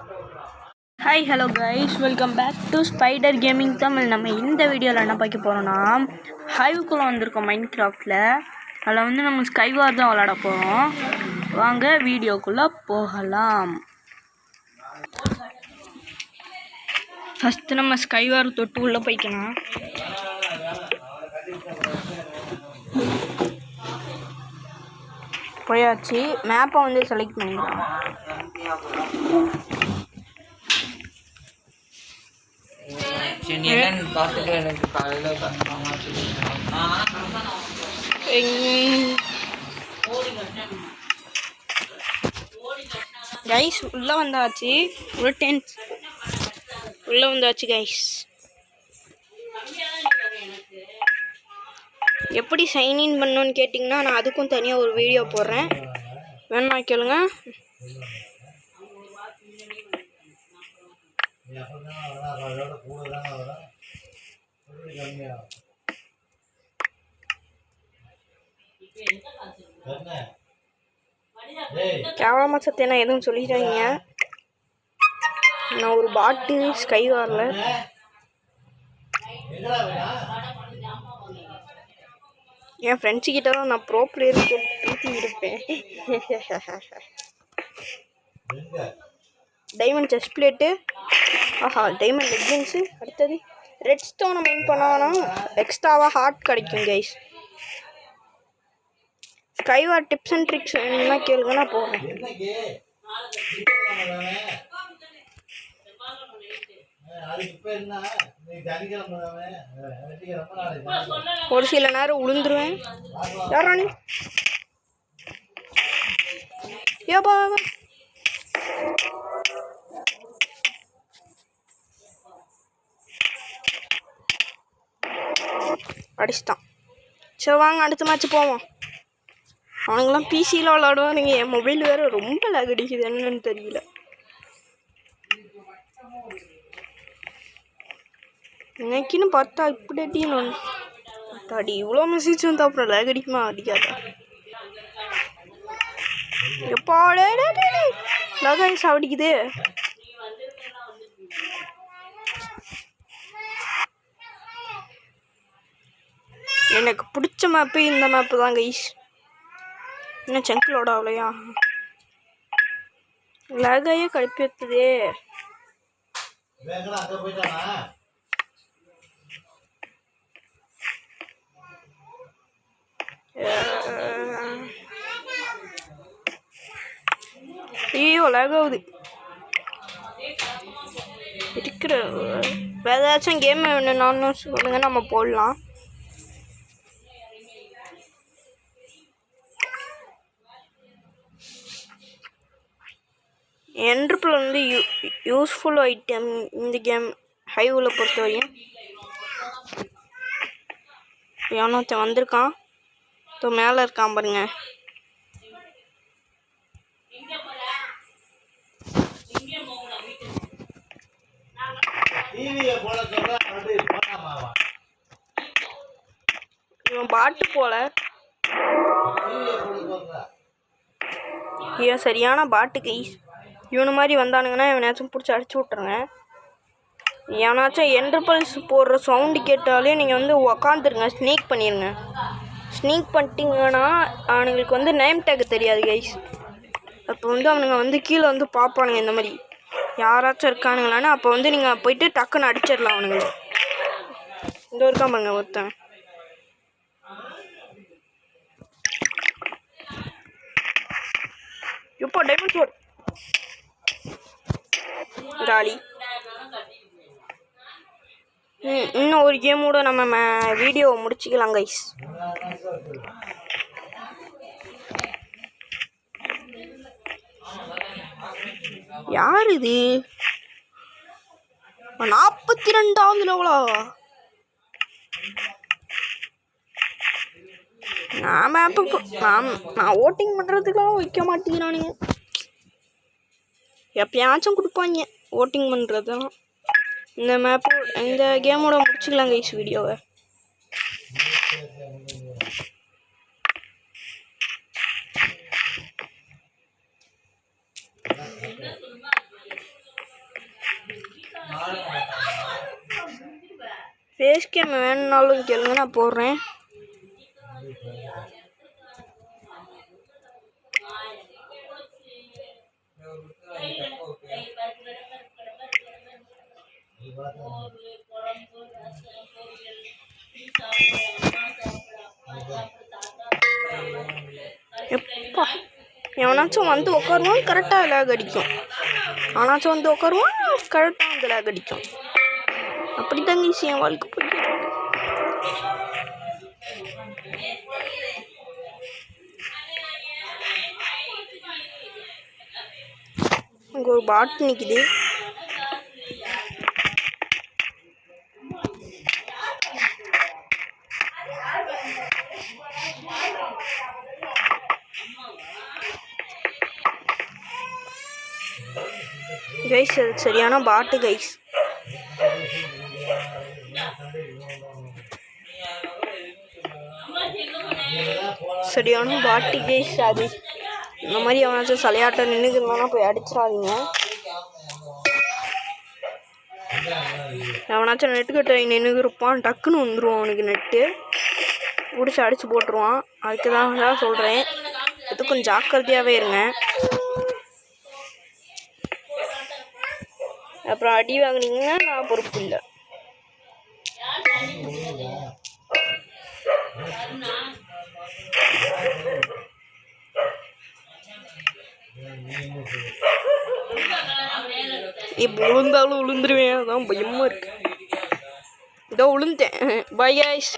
Hi hello guys, welcome back to Spider Gaming Tamil. நம்ம இந்த வீடியோவில் என்ன பார்க்க போகிறோன்னா, ஹைவுக்குள்ளே வந்திருக்கோம் மைண்ட் கிராஃப்டில். அதில் வந்து நம்ம ஸ்கைவார் தான் விளாட போகிறோம். வாங்க வீடியோக்குள்ளே போகலாம். ஃபஸ்ட்டு நம்ம ஸ்கைவார் தொட்டு உள்ளே போய்க்கலாம். போயாச்சு. மேப்பை வந்து செலக்ட் பண்ணிக்கலாம். கைஸ் உள்ளே வந்தாச்சு. ஒரு டென்ட் உள்ளே வந்தாச்சு கைஸ். எப்படி சைன்இன் பண்ணணும்னு கேட்டிங்கன்னா, நான் அதுக்கும் தனியாக ஒரு வீடியோ போடுறேன், வேணுமா கேளுங்க. கேவலமாக சத்தியனா எதுவும் சொல்லிடுறாங்க. நான் ஒரு பாட்டு ஸ்கைவாரில் என் ஃப்ரெண்ட்ஸு கிட்ட தான் நான் ப்ரோ பிளேயருக்கு பேசி இருப்பேன். டைமண்ட் செஸ்ட் பிளேட்டு, ஆஹா டைமண்ட் லெக்கின்ஸு. அடுத்தது ரெட் ஸ்டோனை மெயின் பண்ணானா எக்ஸ்ட்ராவாக ஹார்ட் கிடைக்கும் கைஸ். ஸ்கைவார் டிப்ஸ் அண்ட் ட்ரிக்ஸ் என்ன கேளுங்க, நான் போகிறேன். ஒரு சில நேரம் உளுந்துருவேன். யாரானி ஏப்பா அடிச்சுட்டான். சரி வாங்க அடுத்த மேட்ச் போவோம். அவனுங்களாம் பிசியில் விளாடுவானுங்க. என் மொபைல் வேறு ரொம்ப லேக் அடிக்குது, என்னன்னு தெரியல. இன்னைக்குன்னு பார்த்தா இப்படி அடிக்கணும். அடி இவ்வளோ மெசேஜ் வந்து அப்புறம் லேக் அடிக்குமா? அடிக்காதா எப்பா லேக் சாவடிக்குது. எனக்கு பிடிச்ச மேப்பு இந்த மேப்பு தான் கைஸ். இன்னும் செங்கிலோட அவ்வளையா லேகையே கழிப்பி வைத்ததே. ஐயோ லேக் ஆகுது. இருக்கிற வேறு ஏதாச்சும் கேம் வேணும்னு சொல்லுங்க, நம்ம போடலாம். என்ட்ருப்பில் வந்து யூஸ்ஃபுல் ஐட்டம் இந்த கேம் ஹைவில் பொறுத்த வரையும். எவனொருத்தன் வந்திருக்கான், இப்போ மேலே இருக்கான் பாருங்க. இவன் பாட்டு போல, இவன் சரியான பாட்டு கைஸ். இவனு மாதிரி வந்தானுங்கன்னா இவனாச்சும் பிடிச்சி அடிச்சு விட்ருங்க. எவனாச்சும் என்ட்ரபிள்ஸ் போடுற சவுண்டு கேட்டாலே நீங்கள் வந்து உக்காந்துருங்க, ஸ்னீக் பண்ணிடுங்க. ஸ்னீக் பண்ணிட்டீங்கன்னா அவனுங்களுக்கு வந்து நேம் டேக் தெரியாது கைஸ். அப்போ வந்து அவனுங்க வந்து கீழே வந்து பார்ப்பானுங்க இந்த மாதிரி யாராச்சும் இருக்கானுங்களான்னு. அப்போ வந்து நீங்கள் போயிட்டு டக்குன்னு அடிச்சிடலாம் அவனுங்க. இந்த இருக்கா பாருங்க ஒருத்தன். இப்போ டைமண்ட் ஸ்வோர்ட் காலி. இன்னும் ஒரு கேமோட நம்ம வீடியோவை முடிச்சுக்கலாம் கைஸ். யார் இது? 42வது லெவலா? நான் ஓட்டிங் பண்ணுறதுக்காக வைக்க மாட்டேங்கிறானுங்க. எப்பயாச்சும் கொடுப்பாங்க ஓட்டிங் பண்ணுறதுலாம். இந்த மேப்பு இந்த கேமோட முடிச்சுக்கலாம் கைஸ் வீடியோவை. ஃபேஸ் கேம் வேணும்னாலும் கேளுங்க, நான் போடுறேன். எப்பா எவனாச்சும் வந்து உட்காருவான், கரெக்டாக லேக் அடிக்கும். அவனாச்சும் வந்து உட்காருவான், கரெக்டாக வந்து லேக் அடிக்கும். அப்படி தாங்க ஈஸி என் வாழ்க்கை போயிட்டு. அங்கே ஒரு பாட் நிற்குது. கைஸ் அது சரியான பாட்டு கைஸ். சரியான பாட்டு கைஸ். அது இந்த மாதிரி அவனாச்சும் சலையாட்டம் நின்றுக்குன்னா போய் அடிச்சிடாதீங்க. அவனாச்சும் நெட்டுக்கிட்ட நின்று இருப்பான், டக்குன்னு வந்துடுவான் அவனுக்கு நெட்டு, பிடிச்சி அடித்து போட்டுருவான். அதுக்கு தான் சொல்கிறேன், எதுக்கும் ஜாக்கிரதையாகவே இருங்க. அப்புறம் அடி வாங்கினீங்கன்னா நான் பொறுப்பு இல்லை. இப்போ விழுந்தாலும் விழுந்துருவேன், அதான் பயமாக இருக்கு. இதோ விழுந்தேன். Bye guys.